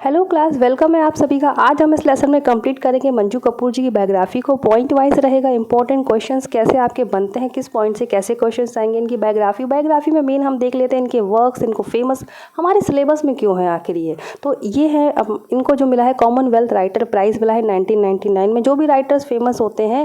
Hello class, welcome है आप सभी का। आज हम इस लेसन में कंप्लीट करेंगे मंजू कपूर जी की बायोग्राफी को। पॉइंट वाइज रहेगा, इंपॉर्टेंट क्वेश्चंस कैसे आपके बनते हैं, किस पॉइंट से कैसे क्वेश्चंस आएंगे इनकी बायोग्राफी में मेन हम देख लेते हैं इनके वर्क्स, इनको फेमस हमारे सिलेबस में क्यों है आखिर ये। तो ये है, अब इनको जो मिला है कॉमनवेल्थ राइटर प्राइज़ मिला है 1999 में। जो भी राइटर्स फेमस होते हैं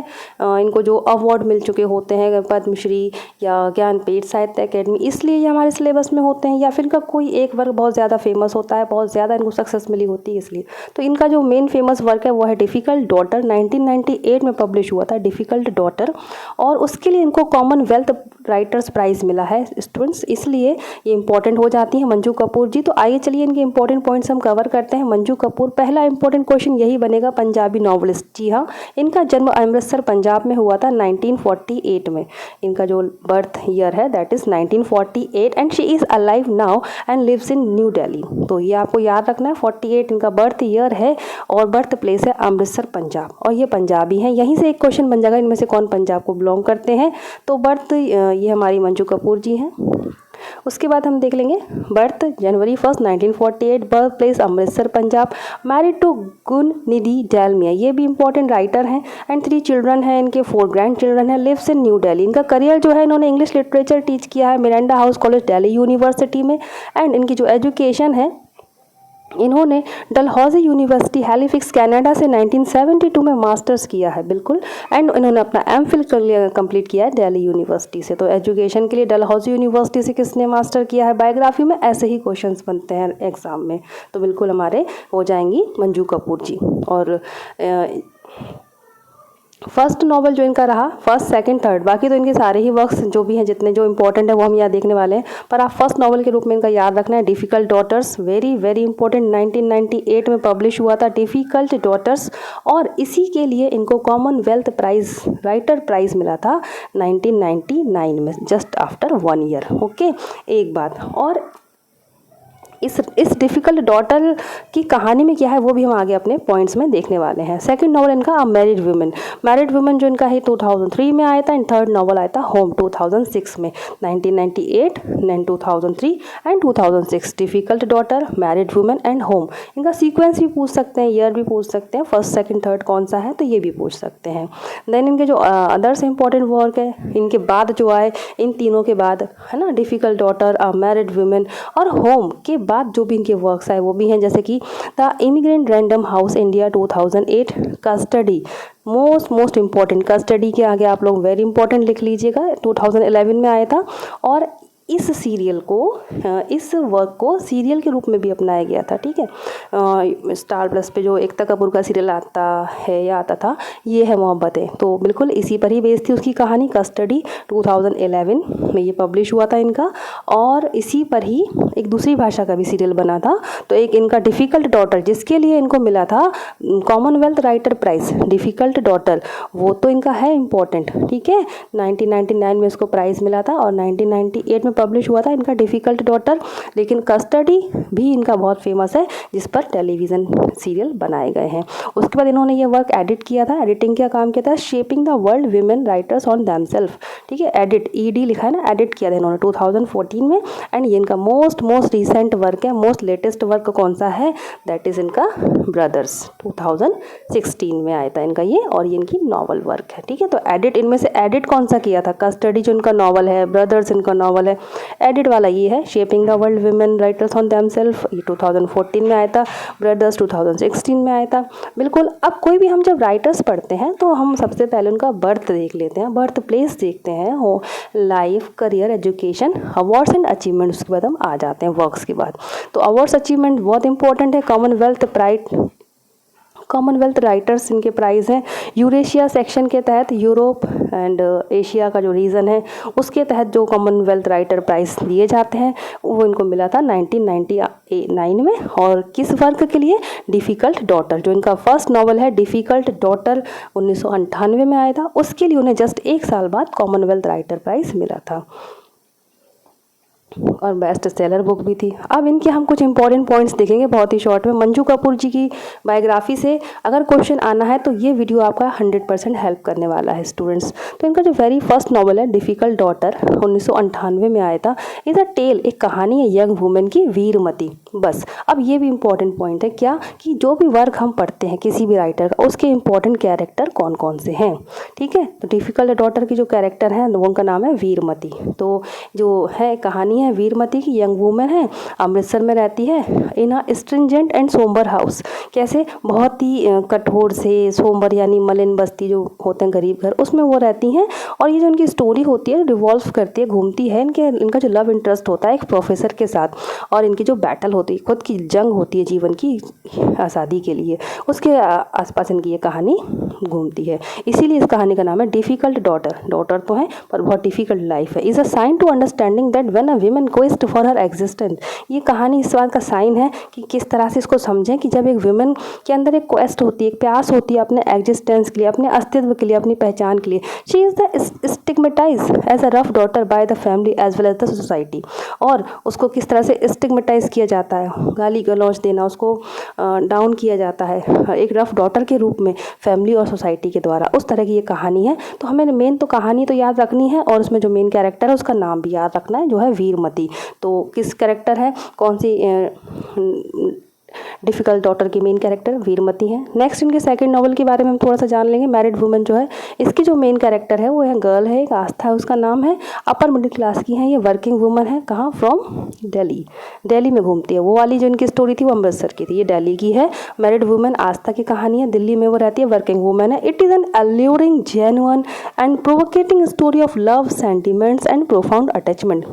इनको जो अवार्ड मिल चुके होते हैं, पद्मश्री या ज्ञानपीठ साहित्य अकेडमी, इसलिए ये हमारे सिलेबस में होते हैं। या फिर इनका कोई एक वर्क बहुत ज़्यादा फेमस होता है, बहुत ज़्यादा इनको सक्सेस मिली होती है इसलिए। तो इनका जो मेन फेमस वर्क है वो है डिफ़िकल्ट डॉटर, 1998 में पब्लिश हुआ था डिफ़िकल्ट डॉटर, और उसके लिए इनको कॉमनवेल्थ राइटर्स प्राइज़ मिला है स्टूडेंट्स, इसलिए ये इंपॉर्टेंट हो जाती है मंजू कपूर जी। तो आइए चलिए इनके इंपॉर्टेंट पॉइंट्स हम कवर करते हैं। मंजू कपूर, पहला इंपॉर्टेंट क्वेश्चन यही बनेगा, पंजाबी नॉवलिस्ट। जी हाँ, इनका जन्म अमृतसर पंजाब में हुआ था 1948 में। इनका जो बर्थ ईयर है that is 1948 and she is alive now and lives in New Delhi. तो ये आपको याद रखना है, 48 इनका बर्थ ईयर है और बर्थ प्लेस है अमृतसर पंजाब, और ये पंजाबी हैं। यहीं से एक क्वेश्चन बन जाएगा इनमें से कौन पंजाब को बिलोंग करते हैं। तो बर्थ ये हमारी मंजू कपूर जी हैं। उसके बाद हम देख लेंगे birth January 1 1948, birth place Amritsar Punjab, married to Gun Nidhi Dalmia, ये भी इंपॉर्टेंट राइटर हैं। एंड 3 चिल्ड्रन हैं इनके, 4 ग्रैंड चिल्ड्रन हैं, लिव्स इन न्यू दिल्ली। इनका करियर जो है, इन्होंने इंग्लिश लिटरेचर टीच किया है Miranda house college Delhi university में। एंड इनकी जो एजुकेशन है, इन्होंने डलहौजी यूनिवर्सिटी हैलिफिक्स कनाडा से 1972 में मास्टर्स किया है, बिल्कुल। एंड इन्होंने अपना एमफिल कंप्लीट किया है दिल्ली यूनिवर्सिटी से। तो एजुकेशन के लिए डलहौजी यूनिवर्सिटी से किसने मास्टर किया है। बायोग्राफी में ऐसे ही क्वेश्चंस बनते हैं एग्जाम में, तो बिल्कुल हमारे हो जाएंगी मंजू कपूर जी। और फर्स्ट नॉवल जो इनका रहा, फर्स्ट सेकंड थर्ड, बाकी तो इनके सारे ही वर्क्स जो भी हैं जितने जो इंपॉर्टेंट है वो हम यहाँ देखने वाले हैं, पर आप फर्स्ट नॉवल के रूप में इनका याद रखना है Difficult Daughters, very very important. 1998 में पब्लिश हुआ था डिफ़िकल्ट डॉटर्स, और इसी के लिए इनको कॉमनवेल्थ प्राइज़ राइटर प्राइज़ मिला था 1999 में, जस्ट आफ्टर 1 ईयर। ओके, एक बात और इस डिफ़िकल्ट डॉटर की कहानी में क्या है वो भी हम आगे अपने पॉइंट्स में देखने वाले हैं। सेकंड नॉवल इनका अ मैरिड वुमेन जो इनका है 2003 में आया था। एंड थर्ड नॉवल आया था होम 2006 में। 1998 then 2003 and 2006 Difficult Daughter, Married Women and Home. इनका सीक्वेंस भी पूछ सकते हैं, ईयर भी पूछ सकते हैं, फर्स्ट सेकंड थर्ड कौन सा है तो ये भी पूछ सकते हैं। देन इनके जो अदर्स इंपॉर्टेंट वर्क है इनके बाद जो आए, इन तीनों के बाद है ना, difficult daughter, a married women और होम के बाद जो भी इनके वर्क्स आए वो भी हैं, जैसे कि the immigrant random house India 2008, custody most important, custody के आगे आप लोग वेरी इंपॉर्टेंट लिख लीजिएगा, 2011 में आया था। और इस सीरियल को, इस वर्क को सीरियल के रूप में भी अपनाया गया था, ठीक है। स्टार प्लस पे जो एकता कपूर का सीरियल आता है या आता था, ये है मोहब्बतें, तो बिल्कुल इसी पर ही बेस्ड थी उसकी कहानी। कस्टडी 2011 में ये पब्लिश हुआ था इनका, और इसी पर ही एक दूसरी भाषा का भी सीरियल बना था। तो एक इनका डिफ़िकल्ट डॉटर, जिसके लिए इनको मिला था Commonwealth Writer Prize, Difficult Daughter, वो तो इनका है इम्पॉर्टेंट, ठीक है। 1999 में इसको प्राइज़ मिला था और 1998 में पब्लिश हुआ था इनका डिफ़िकल्ट डॉटर। लेकिन कस्टडी भी इनका बहुत फेमस है, जिस पर टेलीविज़न सीरियल बनाए गए हैं। उसके बाद इन्होंने ये वर्क एडिट किया था, एडिटिंग का काम किया था, Shaping the World Women Writers on Themselves, ठीक है। एडिट, ईडी लिखा है ना, एडिट किया था इन्होंने 2014 में। एंड ये इनका मोस्ट रिसेंट वर्क है, मोस्ट लेटेस्ट वर्क कौन सा है, दैट इज़ इनका ब्रदर्स, 2016 में आया था इनका ये, और ये इनकी नॉवल वर्क है, ठीक है। तो एडिट, इनमें से एडिट कौन सा किया था, कस्टडी जो इनका नॉवल है, ब्रदर्स इनका नॉवल है, एडिट वाला ये है Shaping the World Women Writers on Themselves, ये 2014 में आया था, ब्रदर्स 2016 में आया था, बिल्कुल। अब कोई भी हम जब राइटर्स पढ़ते हैं तो हम सबसे पहले उनका बर्थ देख लेते हैं, बर्थ प्लेस देखते हैं, हो life, career, education, awards and achievement, उसके बाद हम आ जाते हैं वर्क्स के बाद। तो अवार्ड्स अचीवमेंट बहुत इंपॉर्टेंट है। कॉमनवेल्थ राइटर्स इनके प्राइज़ हैं यूरेशिया सेक्शन के तहत, यूरोप एंड एशिया का जो रीजन है उसके तहत जो कॉमनवेल्थ राइटर प्राइज़ दिए जाते हैं वो इनको मिला था 1999 में। और किस वर्क के लिए, डिफ़िकल्ट डॉटर, जो इनका फर्स्ट नॉवल है डिफ़िकल्ट डॉटर 1998 में आया था, उसके लिए उन्हें जस्ट 1 साल बाद कॉमनवेल्थ राइटर प्राइज़ मिला था। और बेस्ट सेलर बुक भी थी। अब इनके हम कुछ इंपॉर्टेंट पॉइंट्स देखेंगे बहुत ही शॉर्ट में। मंजू कपूर जी की बायोग्राफी से अगर क्वेश्चन आना है तो ये वीडियो आपका 100% हेल्प करने वाला है स्टूडेंट्स। तो इनका जो वेरी फर्स्ट नॉवल है डिफ़िकल्ट डॉटर 1998 में आया था। इज अ टेल, एक कहानी है यंग वुमेन की, वीरमती। बस अब ये भी इंपॉर्टेंट पॉइंट है क्या कि जो भी वर्क हम पढ़ते हैं किसी भी राइटर का, उसके इंपॉर्टेंट कैरेक्टर कौन कौन से हैं, ठीक है। तो डिफ़िकल्ट डॉटर की जो कैरेक्टर है वो उनका नाम है वीरमती। तो जो है कहानी है वीरमती की, यंग वुमेन है, अमृतसर में रहती है इन अ स्ट्रिंजेंट एंड सोम्बर हाउस। कैसे, बहुत ही कठोर से, सोम्बर यानी मलिन बस्ती जो होते हैं गरीब घर, उसमें वो रहती हैं। और ये जो उनकी स्टोरी होती है रिवॉल्व करती है, घूमती है इनका जो लव इंटरेस्ट होता है एक प्रोफेसर के साथ, और इनकी जो बैटल होती है, खुद की जंग होती है जीवन की आज़ादी के लिए, उसके आसपास इनकी ये कहानी घूमती है। इसीलिए इस कहानी का नाम है डिफ़िकल्ट डॉटर। डॉटर तो है पर बहुत डिफ़िकल्ट लाइफ है। Is a sign to understanding that when a women quest for her existence. ये कहानी इस बात का साइन है कि किस तरह से इसको समझें कि जब एक वीमन के अंदर एक क्वेस्ट होती है, एक प्यास होती है अपने एग्जिस्टेंस के लिए, अपने अस्तित्व के लिए, अपनी पहचान के लिए, she is the stigmatize as a rough daughter by the family as well as the society. और उसको किस तरह से स्टिग्मेटाइज किया जाता है, गाली गलौज देना, उसको डाउन किया जाता है एक रफ डॉटर के रूप में फैमिली और सोसाइटी के द्वारा। उस तरह की ये कहानी है। तो हमें मेन तो कहानी तो याद रखनी है और उसमें जो मेन कैरेक्टर है उसका नाम भी याद रखना है, जो है वीरमती। तो किस कैरेक्टर है, कौन सी डिफ़िकल्ट डॉटर की मेन कैरेक्टर वीरमती है। नेक्स्ट इनके सेकंड नॉवल के बारे में हम थोड़ा सा जान लेंगे। मैरिड वुमेन जो है, इसकी जो मेन कैरेक्टर है वो है गर्ल है, एक आस्था है उसका नाम है। अपर मिडिल क्लास की है ये, वर्किंग वुमन है। कहाँ, फ्रॉम दिल्ली, दिल्ली में घूमती है। वो वाली जो इनकी स्टोरी थी वो अमृतसर की थी, ये दिल्ली की है। मैरिड वुमेन आस्था की कहानी है, दिल्ली में वो रहती है, वर्किंग वुमेन है। It is an alluring, genuine and provocating story of love, sentiments and profound attachment.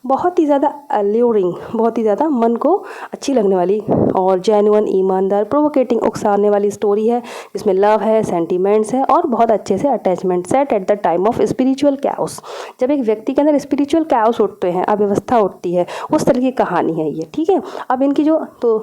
बहुत ही ज़्यादा अल्यूरिंग, बहुत ही ज़्यादा मन को अच्छी लगने वाली और जेन्युइन, ईमानदार, प्रोवोकेटिंग, उकसाने वाली स्टोरी है जिसमें लव है, सेंटीमेंट्स है और बहुत अच्छे से attachment. Set at the time of spiritual chaos, जब एक व्यक्ति के अंदर स्पिरिचुअल कैओस उठते हैं, अव्यवस्था उठती है, उस तरह की कहानी है ये, ठीक है। अब इनकी जो तो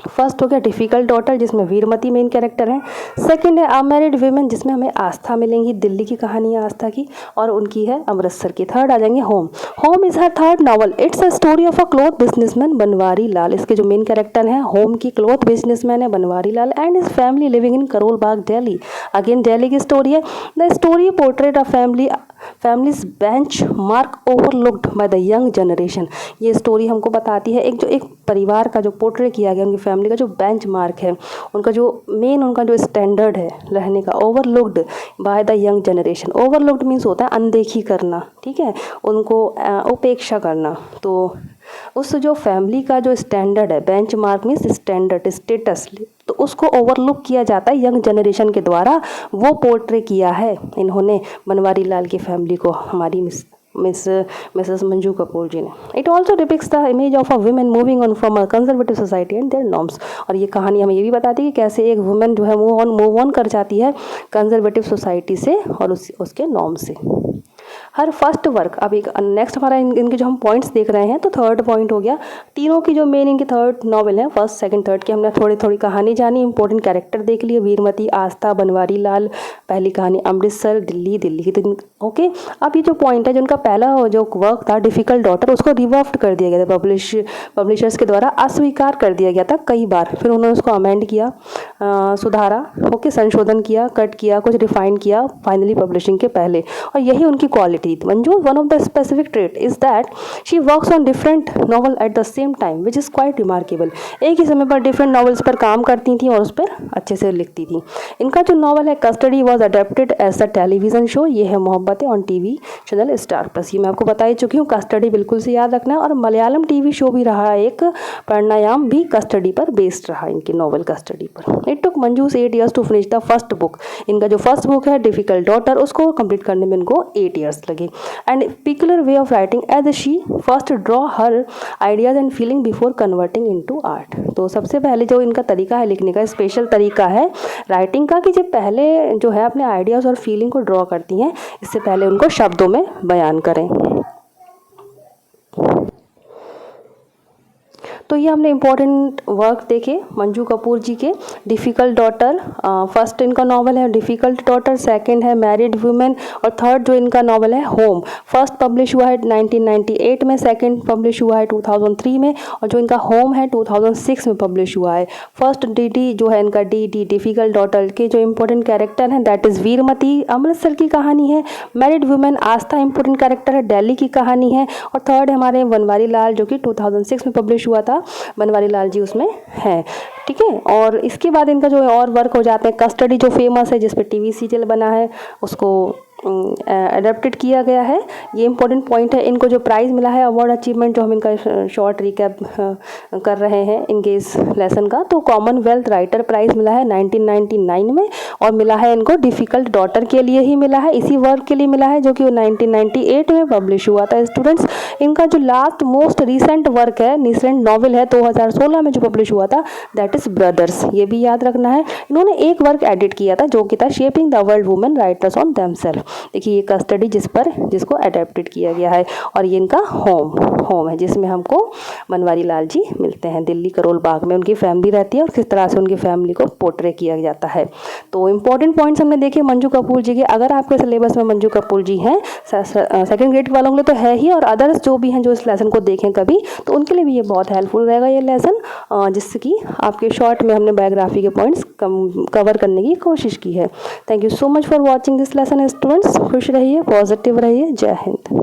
फर्स्ट हो गया डिफ़िकल्ट डॉटर जिसमें वीरमती मेन कैरेक्टर है। सेकंड है अनमैरिड वीमेन जिसमें हमें आस्था मिलेंगी, दिल्ली की कहानी है आस्था की, और उनकी है अमृतसर की। थर्ड आ जाएंगे home. Home is her third novel. It's a story of a cloth businessman Banwari Lal. इसके जो मेन कैरेक्टर हैं, होम की क्लॉथ बिजनेसमैन है Banwari Lal and his family living in Karol Bagh Delhi. Again Delhi की स्टोरी है। The story portrait of families benchmark overlooked by the young generation. ये story हमको बताती है एक परिवार का जो पोर्ट्रेट किया गया, उनकी फैमिली का जो बेंच मार्क है, उनका जो मेन उनका जो स्टैंडर्ड है रहने का, overlooked by the young generation. Overlooked means होता है अनदेखी करना, ठीक है, उनको उपेक्षा करना। तो उस जो फैमिली का जो स्टैंडर्ड है, bench mark means standard, status, तो उसको ओवरलुक किया जाता है यंग जनरेशन के द्वारा। वो पोर्ट्रे किया है इन्होंने बनवारी लाल की फैमिली को, हमारी मिसेस मंजू कपूर जी ने। It also depicts the image of a women moving on from a conservative society and their norms. और ये कहानी हमें ये भी बताती है कि कैसे एक वुमेन जो है मूव ऑन कर जाती है कंजर्वेटिव सोसाइटी से और उसके नॉर्म से। हर फर्स्ट वर्क, अब एक नेक्स्ट हमारा इनके जो हम पॉइंट्स देख रहे हैं, तो थर्ड पॉइंट हो गया तीनों की जो मेन इनकी थर्ड नॉवल है, फर्स्ट सेकंड थर्ड की हमने थोड़ी कहानी जानी, इंपॉर्टेंट कैरेक्टर देख लिए, वीरमती, आस्था, बनवारी लाल। पहली कहानी अमृतसर, दिल्ली की। तो ओके, अब ये जो पॉइंट है, जो उनका पहला जो वर्क था डिफ़िकल्ट डॉटर, उसको रिवर्ट कर दिया गया था पब्लिशर्स के द्वारा, अस्वीकार कर दिया गया था कई बार। फिर उन्होंने उसको अमेंड किया, सुधारा, ओके, संशोधन किया, कट किया, कुछ रिफाइन किया फाइनली पब्लिशिंग के पहले। और यही उनकी quality. Manju, one of the specific trait is that she works on different novel at the same time which is quite remarkable. एक ही समय पर डिफरेंट नॉवल्स पर काम करती थी और उस पर अच्छे से लिखती थी। इनका जो नॉवल है Custody was adapted as the television show, ये है Mohabbatein on TV channel Star Plus. ये मैं आपको बता ही चुकी हूँ, कस्टडी बिल्कुल से याद रखना है। और मलयालम टीवी शो भी रहा एक, प्राणायाम, भी कस्टडी पर बेस्ड रहा, इनकी नॉवल कस्टडी पर। It took Manju's 8 years to finish the first book. इनका जो फर्स्ट बुक है डिफ़िकल्ट डॉटर, उसको कंप्लीट करने में इनको 8 years लगे। And peculiar way of writing as she first draw her ideas and feeling before converting into art. तो सबसे पहले जो इनका तरीका है लिखने का, स्पेशल तरीका है राइटिंग का, कि जब पहले जो है अपने आइडियाज़ और फीलिंग को ड्रॉ करती हैं, इससे पहले उनको शब्दों में बयान करें। तो ये हमने इम्पोर्टेंट वर्क देखे मंजू कपूर जी के। डिफ़िकल्ट डॉटर फर्स्ट इनका नॉवल है डिफ़िकल्ट डॉटर, सेकंड है मैरिड वुमेन और थर्ड जो इनका नॉवल है होम। फर्स्ट पब्लिश हुआ है 1998 में, सेकंड पब्लिश हुआ है 2003 में और जो इनका होम है 2006 में पब्लिश हुआ है। फर्स्ट डीडी जो है इनका डी डिफ़िकल्ट डॉटर के जो इम्पोर्टेंट कैरेक्टर हैं दैट इज़ वीरमती, अमृतसर की कहानी है। मैरिड वुमेन आस्था इम्पोर्टेंट कैरेक्टर है, दिल्ली की कहानी है। और थर्ड हमारे बनवारी लाल जो कि 2006 में पब्लिश हुआ था, बनवारी लाल जी उसमें है। ठीक है, और इसके बाद इनका जो और वर्क हो जाते हैं, कस्टडी जो फेमस है जिस पे टीवी सीरियल बना है उसको अडेप्टेड किया गया है। ये इंपॉर्टेंट पॉइंट है। इनको जो प्राइज़ मिला है अवार्ड अचीवमेंट जो हम इनका शॉर्ट रिकैप कर रहे हैं इनके इस लेसन का, तो कॉमनवेल्थ राइटर प्राइज़ मिला है 1999 में और मिला है इनको डिफ़िकल्ट डॉटर के लिए ही मिला है, इसी वर्क के लिए मिला है जो कि 1998 में पब्लिश हुआ था। स्टूडेंट्स, इनका जो लास्ट मोस्ट रिसेंट वर्क है, रिसेंट नॉवल है 2016 में जो पब्लिश हुआ था दैट इज़ ब्रदर्स, ये भी याद रखना है। इन्होंने एक वर्क एडिट किया था जो कि था Shaping the World Women Writers on Themselves. देखिए ये कस्टडी जिसको अडेप्टेड किया गया है और ये इनका होम है जिसमें हमको बनवारी लाल जी मिलते हैं दिल्ली करोल बाग में, उनकी फैमिली रहती है और किस तरह से उनकी फैमिली को पोर्ट्रे किया जाता है। तो इंपॉर्टेंट पॉइंट्स हमने देखे मंजू कपूर जी के। अगर आपके सिलेबस में मंजू कपूर जी हैं सेकंड ग्रेड वालों के लिए तो है ही, और अदर्स जो भी हैं जो इस लेसन को देखें कभी तो उनके लिए भी ये बहुत हेल्पफुल रहेगा ये लेसन, जिससे कि आपके शॉर्ट में हमने बायोग्राफी के पॉइंट्स कवर करने की कोशिश की है। Thank you so much for watching this lesson students. खुश रहिए, पॉजिटिव रहिए। जय हिंद।